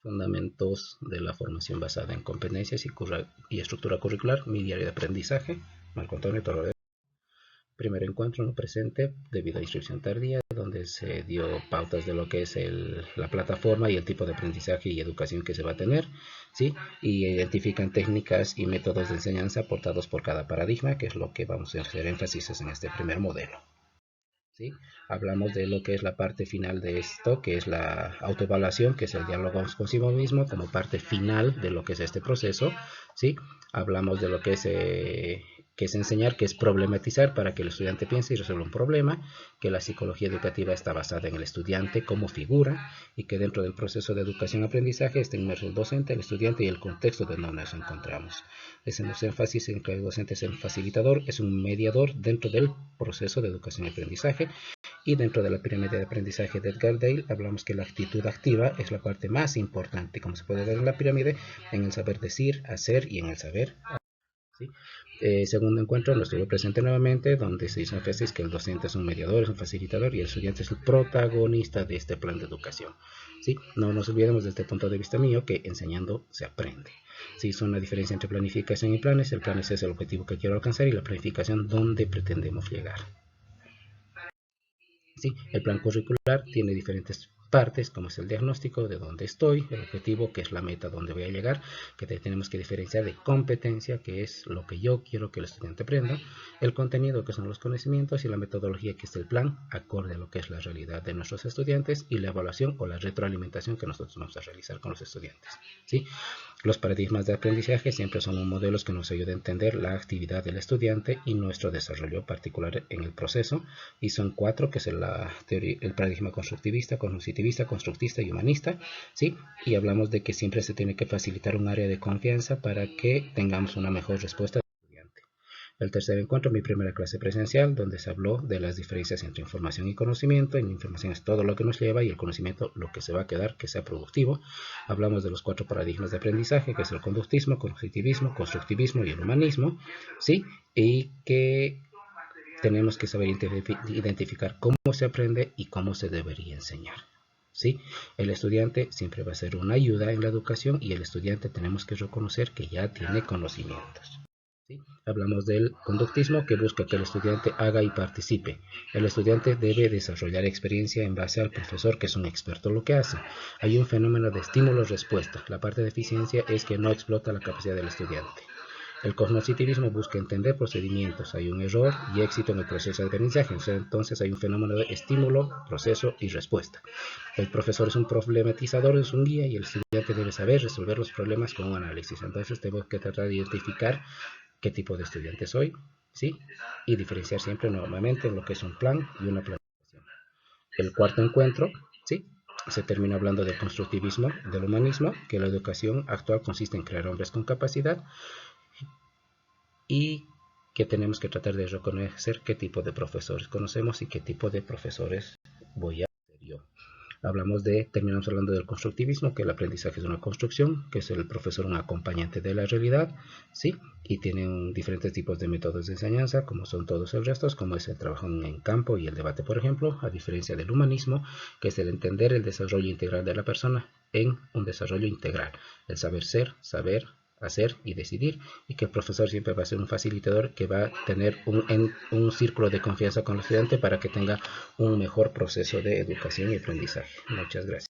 Fundamentos de la formación basada en competencias y estructura curricular, mi diario de aprendizaje, Marco Antonio Torres. Primer encuentro no presente debido a inscripción tardía, donde se dio pautas de lo que es la plataforma y el tipo de aprendizaje y educación que se va a tener, ¿sí? Y identifican técnicas y métodos de enseñanza aportados por cada paradigma, que es lo que vamos a hacer énfasis en este primer modelo. ¿Sí? Hablamos de lo que es la parte final de esto, que es la autoevaluación, que es el diálogo consigo mismo como parte final de lo que es este proceso. ¿Sí? Hablamos de lo que es enseñar, que es problematizar para que el estudiante piense y resuelva un problema, que la psicología educativa está basada en el estudiante como figura y que dentro del proceso de educación-aprendizaje está inmerso el docente, el estudiante y el contexto donde nos encontramos. Hacemos énfasis en que el docente es un facilitador, es un mediador dentro del proceso de educación y aprendizaje. Y dentro de la pirámide de aprendizaje de Edgar Dale hablamos que la actitud activa es la parte más importante, como se puede ver en la pirámide, en el saber decir, hacer y en el saber. ¿Sí? Segundo encuentro no estuvo presente nuevamente, donde se hizo énfasis que el docente es un mediador, es un facilitador y el estudiante es el protagonista de este plan de educación. ¿Sí? No nos olvidemos desde el punto de vista mío que enseñando se aprende. Se hizo una diferencia entre planificación y planes. El plan es el objetivo que quiero alcanzar y la planificación dónde pretendemos llegar. ¿Sí? El plan curricular tiene diferentes partes, como es el diagnóstico de dónde estoy, el objetivo, que es la meta, dónde voy a llegar, que tenemos que diferenciar de competencia, que es lo que yo quiero que el estudiante aprenda, el contenido, que son los conocimientos, y la metodología, que es el plan, acorde a lo que es la realidad de nuestros estudiantes, y la evaluación o la retroalimentación que nosotros vamos a realizar con los estudiantes. ¿Sí? Los paradigmas de aprendizaje siempre son modelos que nos ayudan a entender la actividad del estudiante y nuestro desarrollo particular en el proceso, y son 4, que es el paradigma constructivista, cognitivista, constructista y humanista, ¿sí? Y hablamos de que siempre se tiene que facilitar un área de confianza para que tengamos una mejor respuesta del estudiante. El tercer encuentro, mi primera clase presencial, donde se habló de las diferencias entre información y conocimiento. Y la información es todo lo que nos lleva y el conocimiento lo que se va a quedar, que sea productivo. Hablamos de los 4 paradigmas de aprendizaje, que es el conductismo, cognitivismo, constructivismo y el humanismo, ¿sí? Y que tenemos que saber identificar cómo se aprende y cómo se debería enseñar. ¿Sí? El estudiante siempre va a ser una ayuda en la educación y el estudiante tenemos que reconocer que ya tiene conocimientos. ¿Sí? Hablamos del conductismo, que busca que el estudiante haga y participe. El estudiante debe desarrollar experiencia en base al profesor, que es un experto en lo que hace. Hay un fenómeno de estímulo-respuesta. La parte de eficiencia es que no explota la capacidad del estudiante. El cognitivismo busca entender procedimientos. Hay un error y éxito en el proceso de aprendizaje. Entonces hay un fenómeno de estímulo, proceso y respuesta. El profesor es un problematizador, es un guía, y el estudiante debe saber resolver los problemas con un análisis. Entonces tengo que tratar de identificar qué tipo de estudiante soy, ¿sí? Y diferenciar siempre nuevamente en lo que es un plan y una planificación. El cuarto encuentro, ¿sí? Se termina hablando del constructivismo, del humanismo, que la educación actual consiste en crear hombres con capacidad y que tenemos que tratar de reconocer qué tipo de profesores conocemos y qué tipo de profesores voy a ser yo. Terminamos hablando del constructivismo, que el aprendizaje es una construcción, que es el profesor un acompañante de la realidad, ¿sí? Y tienen diferentes tipos de métodos de enseñanza, como son todos el resto, como es el trabajo en campo y el debate, por ejemplo, a diferencia del humanismo, que es el entender el desarrollo integral de la persona en un desarrollo integral, el saber ser, saber hacer y decidir, y que el profesor siempre va a ser un facilitador que va a tener un círculo de confianza con el estudiante para que tenga un mejor proceso de educación y aprendizaje. Muchas gracias.